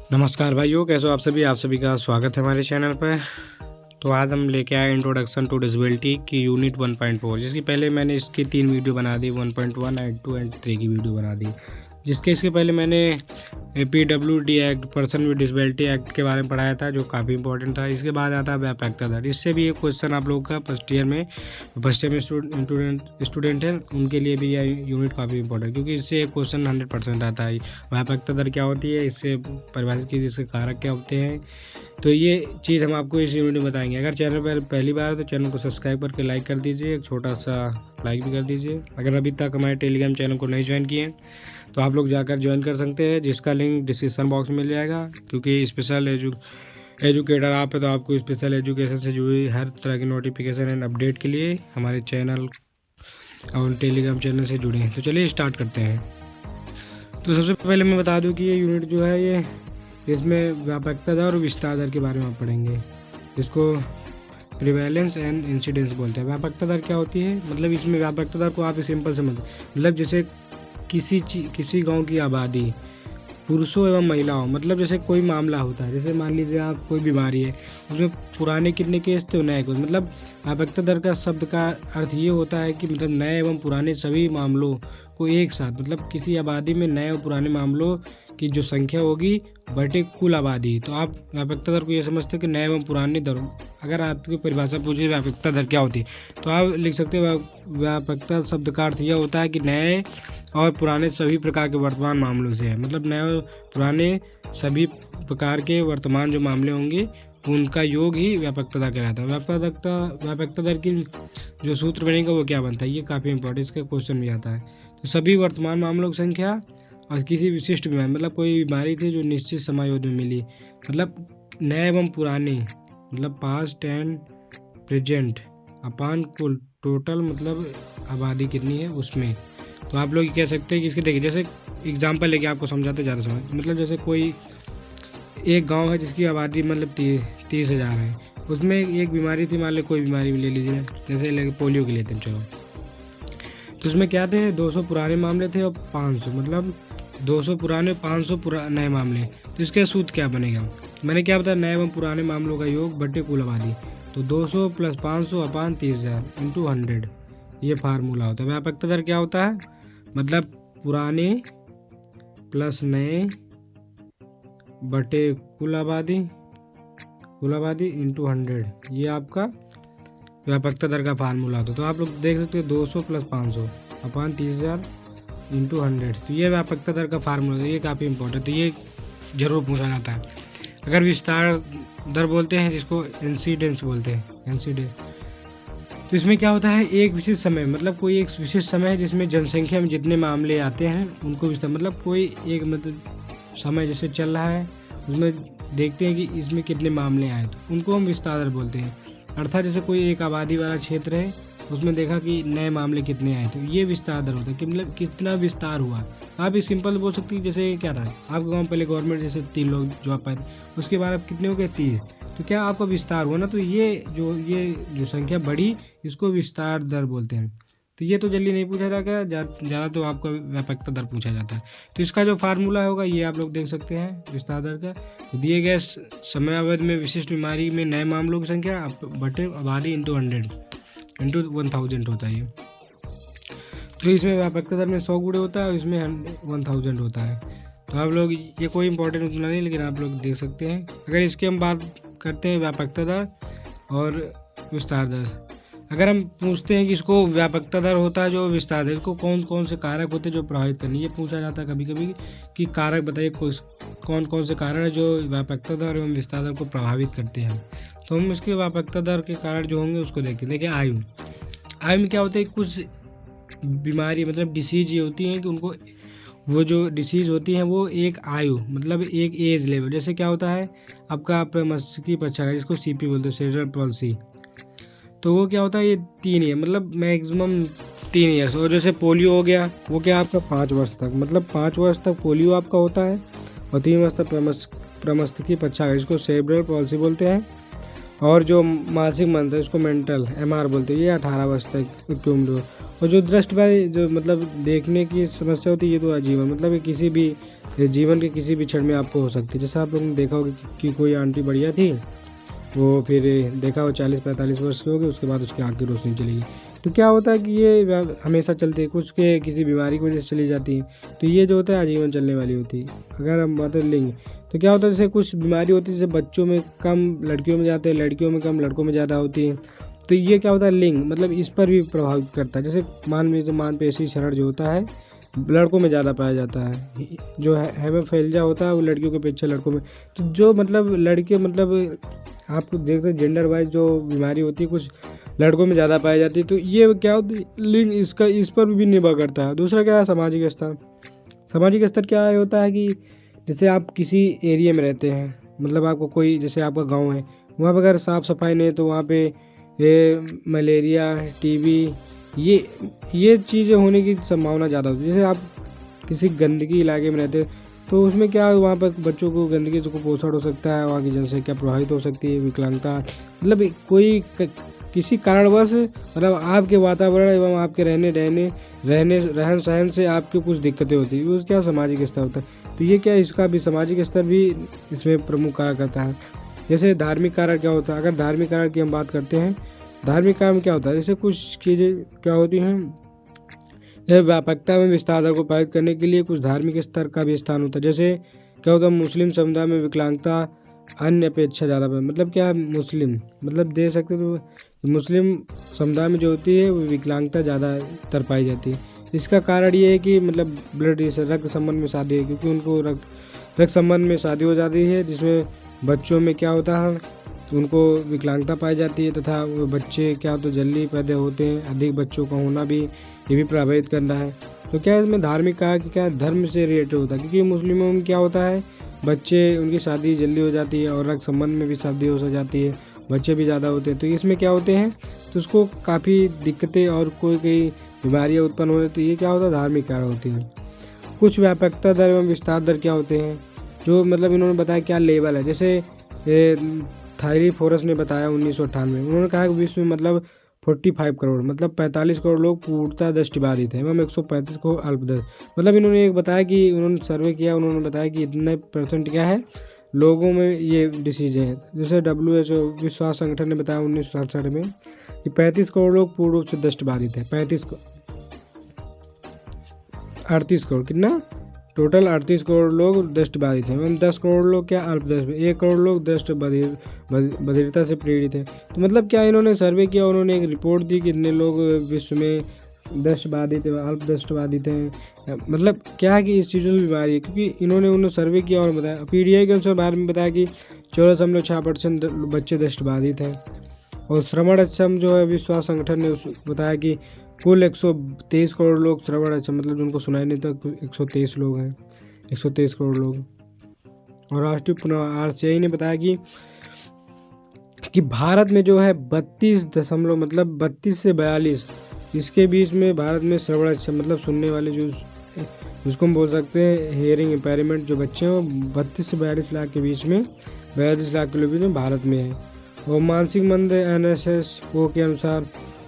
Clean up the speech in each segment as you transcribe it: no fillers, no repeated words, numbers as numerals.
नमस्कार भाइयों, कैसे हो आप सभी का स्वागत है हमारे चैनल पर। तो आज हम लेके आए इंट्रोडक्शन टू डिसेबिलिटी की यूनिट 1.4, जिसकी पहले मैंने इसकी 3 वीडियो बना दी, 1.1 एंड 2 एंड 3 की वीडियो बना दी। इसके पहले मैंने PWD act, person with disability act के बारे में पढ़ाया था, जो काफ़ी इंपॉर्टेंट था। इसके बाद आता है व्यापकता दर। इससे भी एक क्वेश्चन आप लोगों का फर्स्ट ईयर में स्टूडेंट है उनके लिए भी यह यूनिट काफ़ी इंपॉर्टेंट, क्योंकि इससे एक क्वेश्चन 100% आता है। व्यापकता दर क्या होती है, इससे परिभाषित की, इसके कारक क्या होते हैं, तो ये चीज़ हम आपको इस यूनिट में बताएंगे। अगर चैनल पर पहली बार तो चैनल को सब्सक्राइब करके लाइक कर दीजिए, एक छोटा सा लाइक भी कर दीजिए। अगर अभी तक हमारे टेलीग्राम चैनल को नहीं ज्वाइन किए तो आप लोग जाकर ज्वाइन कर सकते हैं, जिसका लिंक डिस्क्रिप्शन बॉक्स में मिल जाएगा। क्योंकि स्पेशल एजुकेटर आप है, तो आपको स्पेशल एजुकेशन से जुड़ी हर तरह की नोटिफिकेशन एंड अपडेट के लिए हमारे चैनल और टेलीग्राम चैनल से जुड़े हैं। तो चलिए स्टार्ट करते हैं। तो सबसे पहले मैं बता दूं कि ये यूनिट जो है इसमें व्यापकता दर और विस्तार दर के बारे में आप पढ़ेंगे। इसको प्रिवेलेंस एंड इंसिडेंस बोलते हैं। व्यापकता दर क्या होती है, मतलब इसमें व्यापकता दर को आप सिंपल समझ, मतलब जैसे किसी गांव की आबादी पुरुषों एवं महिलाओं, मतलब जैसे कोई मामला होता है, जैसे मान लीजिए आप कोई बीमारी है, उसमें पुराने कितने केस थे, नए केस। मतलब व्यापकता दर का शब्द का अर्थ ये होता है कि मतलब नए एवं पुराने सभी मामलों को एक साथ, मतलब किसी आबादी में नए और पुराने मामलों की जो संख्या होगी बटे कुल आबादी। तो आप व्यापकता दर को ये समझते हैं कि नए एवं पुरानी दर। अगर आपकी परिभाषा पूछे व्यापकता दर क्या होती है, तो आप लिख सकते हैं व्यापकता शब्द का अर्थ यह होता है कि नए और पुराने सभी प्रकार के वर्तमान मामलों से है। मतलब नए और पुराने सभी प्रकार के वर्तमान जो मामले होंगे उनका योग ही व्यापकता दर कहलाता है। व्यापकता दर की जो सूत्र बनेगा वो क्या बनता है, ये काफ़ी इंपॉर्टेंट, इसका क्वेश्चन भी आता है। तो सभी वर्तमान मामलों की संख्या और किसी विशिष्ट बीमारी, मतलब कोई बीमारी थी जो निश्चित समायोजन में मिली, मतलब नए एवं पुराने, मतलब पास्ट एंड प्रेजेंट अपान कुल टोटल, मतलब आबादी कितनी है उसमें। तो आप लोग कह सकते हैं कि इसके देखिए, जैसे एग्जांपल लेके आपको समझाते ज़्यादा समझ, मतलब जैसे कोई एक गांव है जिसकी आबादी मतलब 30,000 है, उसमें एक बीमारी थी, मान लो कोई बीमारी ले लीजिए, जैसे पोलियो के लेते हैं चलो। तो उसमें क्या थे, 200 पुराने मामले थे और 500, मतलब 200 पुराने 500 नए मामले। तो इसका सूत्र क्या बनेगा, मैंने क्या बताया, नए एवं पुराने मामलों का योग बटे कुल आबादी। तो 200 + 500 अपान 30,000 × 100, ये फार्मूला होता है। व्यापकता दर क्या होता है, मतलब पुराने प्लस नए बटे कुल आबादी × 100, ये आपका व्यापकता दर का फार्मूला होता है। तो आप लोग देख सकते हो 200 + 500 अपान 30,000 × 100, तो ये व्यापकता दर का फार्मूला है। ये काफ़ी इंपॉर्टेंट, तो ये जरूर पूछा जाता है। अगर विस्तार दर बोलते हैं, जिसको इंसिडेंस बोलते हैं, इंसिडेंस, तो इसमें क्या होता है, एक विशिष्ट समय, मतलब कोई एक विशिष्ट समय है जिसमें जनसंख्या में जितने मामले आते हैं उनको विस्तार, मतलब कोई एक मतलब समय जैसे चल रहा है उसमें देखते हैं कि इसमें कितने मामले आए, तो उनको हम विस्तार दर बोलते हैं। अर्थात जैसे कोई एक आबादी वाला क्षेत्र है, उसमें देखा कि नए मामले कितने आए, तो ये विस्तार दर होता है कि मतलब कितना विस्तार हुआ। आप ये सिंपल बोल सकते हैं, जैसे क्या था आपके गाँव पहले गवर्नमेंट जैसे 3 लोग जॉब पाए, उसके बाद अब कितने हो गए 30, तो क्या आपका विस्तार हुआ ना। तो ये जो संख्या बढ़ी, इसको विस्तार दर बोलते हैं। तो ये तो जल्दी नहीं पूछा जाता, ज़्यादा तो आपका व्यापकता दर पूछा जाता है। तो इसका जो फार्मूला होगा ये आप लोग देख सकते हैं विस्तार दर का। तो दिए गए समय अवधि में विशिष्ट बीमारी में नए मामलों की संख्या बटे आबादी × 100 × 1000 होता है ये। तो इसमें व्यापकता दर में 100 गुणे होता है, इसमें 1000 होता है। तो आप लोग ये कोई इंपॉर्टेंट उतना नहीं, लेकिन आप लोग देख सकते हैं। अगर इसकी हम बात करते हैं व्यापकता दर और विस्तार दर, अगर हम पूछते हैं कि इसको व्यापकता दर होता है जो विस्तार दर को कौन कौन से कारक होते हैं जो प्रभावित करनी, ये पूछा जाता है कभी कभी कि कारक बताइए कौन कौन से कारण है जो व्यापकता दर एवं विस्तार दर को प्रभावित करते हैं। तो हम इसके व्यापकता दर के कारण जो होंगे उसको देखते हैं। देखिए आयु में क्या होता है, कुछ बीमारी मतलब डिसीज ये होती हैं कि उनको वो जो डिसीज़ होती हैं वो एक आयु, मतलब एक एज लेवल, जैसे क्या होता है आपका प्रमस्तिष्क पक्षाघात, जिसको CP बोलते हैं, सेरेब्रल पॉल्सी, तो वो क्या होता है, ये 3 ईयर, मतलब मैक्सिमम 3 ईयर्स। और जैसे पोलियो हो गया, वो क्या आपका 5 वर्ष तक, मतलब 5 वर्ष तक पोलियो आपका होता है, और 3 वर्ष तक प्रमस्तिष्क पक्षाघात, जिसको सेरेब्रल पॉल्सी बोलते हैं, और जो मानसिक मंद है उसको मेंटल MR बोलते हैं, ये 18 वर्ष तक की उम्र हो। और जो दृष्टि जो मतलब देखने की समस्या होती है, ये तो आजीवन मतलब ये किसी भी जीवन के किसी भी क्षण में आपको हो सकती है। जैसे आप लोगों ने देखा होगा कि कोई आंटी बढ़िया थी, वो फिर देखा वो 40-45 वर्ष की होगी, उसके बाद उसकी आँख की रोशनी चली गई। तो क्या होता है कि ये हमेशा चलती है, कुछ के किसी बीमारी की वजह से चली जाती है, तो ये जो होता है आजीवन चलने वाली होती है। अगर हम बात लिंग, तो क्या होता है जैसे कुछ बीमारी होती है, जैसे बच्चों में कम लड़कियों में जाते हैं, लड़कियों में कम लड़कों में ज़्यादा होती है। तो ये क्या होता है लिंग मतलब इस पर भी प्रभावित करता है। जैसे मान लीजिए मांसपेशी क्षरण जो होता है लड़कों में ज़्यादा पाया जाता है, जो हेमोफिलिया होता है वो लड़कियों के अपेक्षा लड़कों में। तो जो मतलब लड़के मतलब आप देखते हैं जेंडर वाइज जो बीमारी होती है कुछ लड़कों में ज़्यादा पाई जाती है। तो ये क्या होती है लिंग इसका इस पर भी निर्भर करता है। दूसरा क्या है सामाजिक स्तर। सामाजिक स्तर क्या होता है कि जैसे आप किसी एरिया में रहते हैं, मतलब आपको कोई जैसे आपका गांव है, वहाँ पर अगर साफ़ सफाई नहीं है तो वहाँ पे ये मलेरिया टीबी ये चीज़ें होने की संभावना ज़्यादा होती है। जैसे आप किसी गंदगी इलाके में रहते हैं तो उसमें क्या वहाँ पर बच्चों को गंदगी से कुपोषण हो सकता है, वहाँ की जनसंख्या प्रभावित हो सकती है, विकलांगता मतलब कोई किसी कारणवश मतलब आपके वातावरण एवं आपके रहन सहन से आपकी कुछ दिक्कतें होती है, वो क्या सामाजिक स्तर होता है। तो ये क्या इसका भी सामाजिक स्तर भी इसमें प्रमुख कारक करता है। जैसे धार्मिक कारक क्या होता है, अगर धार्मिक कारक की हम बात करते हैं, धार्मिक कारक में क्या होता है जैसे कुछ चीज़ें क्या होती हैं, यह व्यापकता में विस्तार को पारित करने के लिए कुछ धार्मिक स्तर का भी स्थान होता है। जैसे क्या होता है मुस्लिम समुदाय में विकलांगता अन्य अपेक्षा ज़्यादा मतलब क्या मुस्लिम मतलब दे सकते तो मुस्लिम समुदाय में जो होती है वो विकलांगता ज़्यादातर पाई जाती है। इसका कारण ये है कि मतलब ब्लड रक्त संबंध में शादी है, क्योंकि उनको रक्त संबंध में शादी हो जाती है, जिसमें बच्चों में क्या होता है उनको विकलांगता पाई जाती है, तथा वो बच्चे क्या होते जल्दी पैदा होते हैं। अधिक बच्चों का होना भी ये भी प्रभावित करना है। तो क्या इसमें धार्मिक कहा कि क्या धर्म से रिलेटेड होता है, क्योंकि मुस्लिमों में क्या होता है बच्चे उनकी शादी जल्दी हो जाती है और रक्त संबंध में भी शादी हो जाती है, बच्चे भी ज़्यादा होते हैं। तो इसमें क्या होते हैं तो उसको काफ़ी दिक्कतें और कोई बीमारियाँ उत्पन्न हो जाती है। ये क्या होता है धार्मिक कारण होती है। कुछ व्यापकता दर एवं विस्तार दर क्या होते हैं, जो मतलब इन्होंने बताया क्या लेवल है। जैसे थायरी फोरस ने बताया 1998 उन्होंने कहा कि विश्व में मतलब 45 करोड़ मतलब 45 करोड़ लोग पूर्णतः दृष्टिबाधित हैं एवं 135 को अल्पदृष्ट। मतलब इन्होंने एक बताया कि उन्होंने सर्वे किया, उन्होंने बताया कि इतने % क्या है लोगों में ये डिसीज है। जैसे WHO विश्व स्वास्थ्य संगठन ने बताया 1967 में कि 35 करोड़ लोग पूर्ण रूप से दृष्टिबाधित है। 38 करोड़ कितना टोटल 38 करोड़ लोग दृष्टिबाधित हैं एवं 10 करोड़ लोग क्या अल्पदृष्ट, 1 करोड़ लोग दृष्टिबधिरता से पीड़ित हैं। तो मतलब क्या इन्होंने सर्वे किया, उन्होंने एक रिपोर्ट दी कि इतने लोग विश्व में दृष्टिबाधित अल्पदृष्टिबाधित हैं। मतलब क्या है कि इस चीज़ों में बीमारी है, क्योंकि उन्होंने सर्वे किया और बताया PDI के अनुसार बारे में बताया कि 14.6% बच्चे दृष्टिबाधित हैं। और श्रवण अक्षम जो है विश्व स्वास्थ्य संगठन ने बताया कि कुल 123 करोड़ लोग श्रवण अक्षम मतलब जिनको सुनाई नहीं था 123 लोग हैं, 123 करोड़ लोग। और राष्ट्रीय पुनः RCI ने बताया कि भारत में जो है 32 से 42 इसके बीच में भारत में श्रवण अक्षम मतलब सुनने वाले जो जिसको हम बोल सकते हैं हेयरिंग इम्पेयरमेंट जो बच्चे हैं वो 32 से 42 लाख के बीच में 42 लाख के बीच में भारत में है। और मानसिक मंद NSSO के अनुसार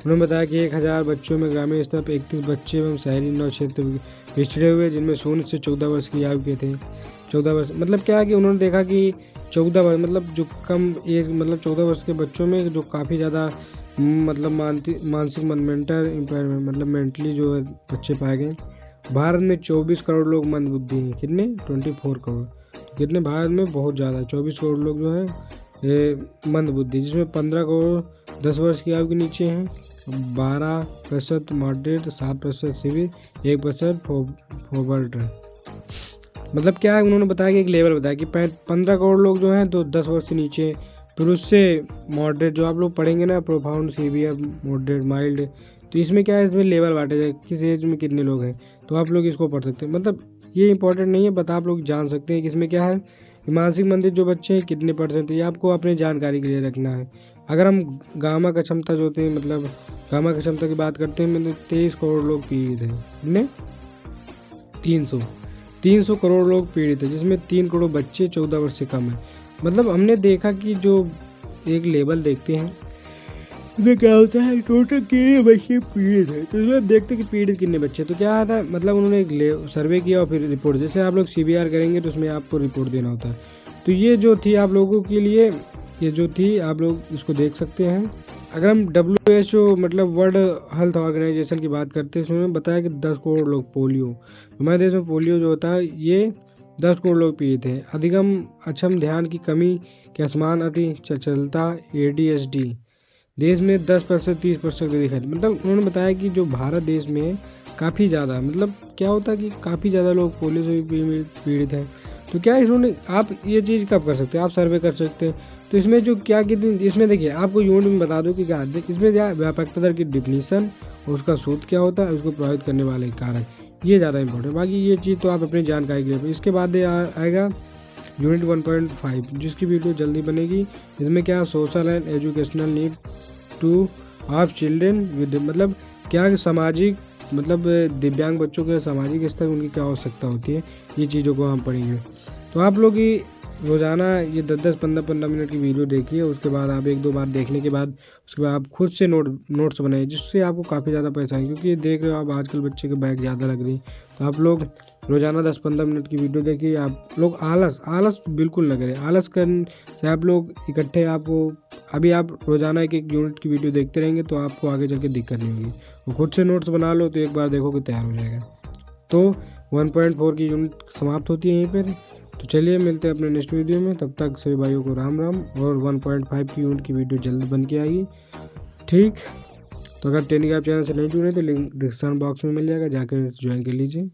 उन्होंने बताया कि 1000 बच्चों में ग्रामीण स्तर पर 31 बच्चे एवं शहरी 9 क्षेत्र पिछड़े हुए जिनमें 0 से 14 वर्ष की आयु के थे। 14 वर्ष मतलब क्या है कि उन्होंने देखा कि 14 वर्ष मतलब जो कम एज मतलब 14 वर्ष के बच्चों में जो काफ़ी ज़्यादा मतलब मानसिक मेंटल इम्पेयरमेंट मतलब मेंटली जो है बच्चे पाए गए। भारत में 24 करोड़ लोग मंद बुद्धि हैं, कितने 24 करोड़, कितने भारत में बहुत ज़्यादा 24 करोड़ लोग जो है ये मंद बुद्धि, जिसमें 15 करोड़ 10 वर्ष की आयु के नीचे हैं, 12% मॉडरेट, 7% सीवियर, 1% फॉरवर्ड। मतलब क्या है उन्होंने बताया कि एक लेवल बताया कि 15 करोड़ लोग जो हैं तो 10 वर्ष से नीचे, फिर उससे मॉडरेट जो आप लोग पढ़ेंगे ना प्रोफाउंड, सीवियर, मॉडरेट, माइल्ड। तो इसमें क्या है इसमें लेवल बांटे जाए किस एज में कितने लोग हैं, तो आप लोग इसको पढ़ सकते हैं। मतलब ये इंपॉर्टेंट नहीं है, बता आप लोग जान सकते हैं कि इसमें क्या है मानसिक मंदिर जो बच्चे हैं कितने %, ये आपको अपने जानकारी के लिए रखना है। अगर हम गामा का क्षमता जो होती है मतलब गामा की क्षमता की बात करते हैं मतलब 23 करोड़ लोग पीड़ित हैं, कितने 300 करोड़ लोग पीड़ित हैं, जिसमें 3 करोड़ बच्चे 14 वर्ष से कम है। मतलब हमने देखा कि जो एक लेवल देखते हैं, इसमें क्या होता है टोटल कितने बच्चे पीड़ित हैं। तो इसमें देखते हैं कि पीड़ित कितने बच्चे। तो क्या आता है, मतलब उन्होंने एक सर्वे किया और फिर रिपोर्ट, जैसे आप लोग CBR करेंगे तो उसमें आपको रिपोर्ट देना होता है। तो ये जो थी आप लोगों के लिए, ये जो थी आप लोग इसको देख सकते हैं। अगर हम WHO मतलब वर्ल्ड हेल्थ ऑर्गेनाइजेशन की बात करते हैं, उसमें बताया कि 10 करोड़ लोग पोलियो, हमारे देश में पोलियो जो होता है ये 10 करोड़ लोग पीड़ित हैं। अधिगम अक्षम ध्यान की कमी के असमान अति चंचलता ADHD देश में 10% 30% दिखाई, मतलब उन्होंने बताया कि जो भारत देश में काफ़ी ज़्यादा, मतलब क्या होता है कि काफ़ी ज़्यादा लोग पोलियो से भी पीड़ित हैं। तो क्या इन्होंने, आप ये चीज़ कब कर सकते हैं, आप सर्वे कर सकते हैं। तो इसमें जो क्या कितनी, इसमें देखिए आपको यूनिट में बता दूं कि क्या इसमें क्या व्यापकता दर की डिफिनीशन और उसका सूत्र क्या होता है, उसको प्रभावित करने वाले कारक, ये ज़्यादा इंपॉर्टेंट। बाकी ये चीज़ तो आप अपनी जानकारी के लिए। इसके बाद आएगा यूनिट 1.5 जिसकी वीडियो जल्दी बनेगी। इसमें क्या social and educational need two of children with, मतलब क्या सामाजिक, मतलब दिव्यांग बच्चों के सामाजिक स्तर उनकी क्या आवश्यकता होती है, ये चीज़ों को हम पढ़ेंगे। तो आप लोग ही रोज़ाना ये 10-10 15-15 मिनट की वीडियो देखिए, उसके बाद आप 1-2 बार देखने के बाद उसके बाद आप खुद से नोट्स बनाइए, जिससे आपको काफ़ी ज़्यादा पैसा है। क्योंकि देख रहे हो आप आजकल बच्चे के बैग ज़्यादा लग रही, तो आप लोग रोज़ाना 10-15 मिनट की वीडियो देखिए। आप लोग आलस बिल्कुल न करें, आलस करने से आप लोग इकट्ठे, आपको अभी आप रोज़ाना एक यूनिट की वीडियो देखते रहेंगे तो आपको आगे चल के दिक्कत नहीं होगी। वो खुद से नोट्स बना लो तो एक बार देखो कि तैयार हो जाएगा। तो 1.4 की यूनिट समाप्त होती है यहीं पर। तो चलिए मिलते हैं अपने नेक्स्ट वीडियो में, तब तक सभी भाइयों को राम राम। और 1.5 की यूनिट की वीडियो जल्द बन के आएगी, ठीक। तो अगर टेलीग्राम चैनल से नहीं जुड़े तो लिंक डिस्क्रिप्शन बॉक्स में मिल जाएगा, जाकर ज्वाइन कर लीजिए।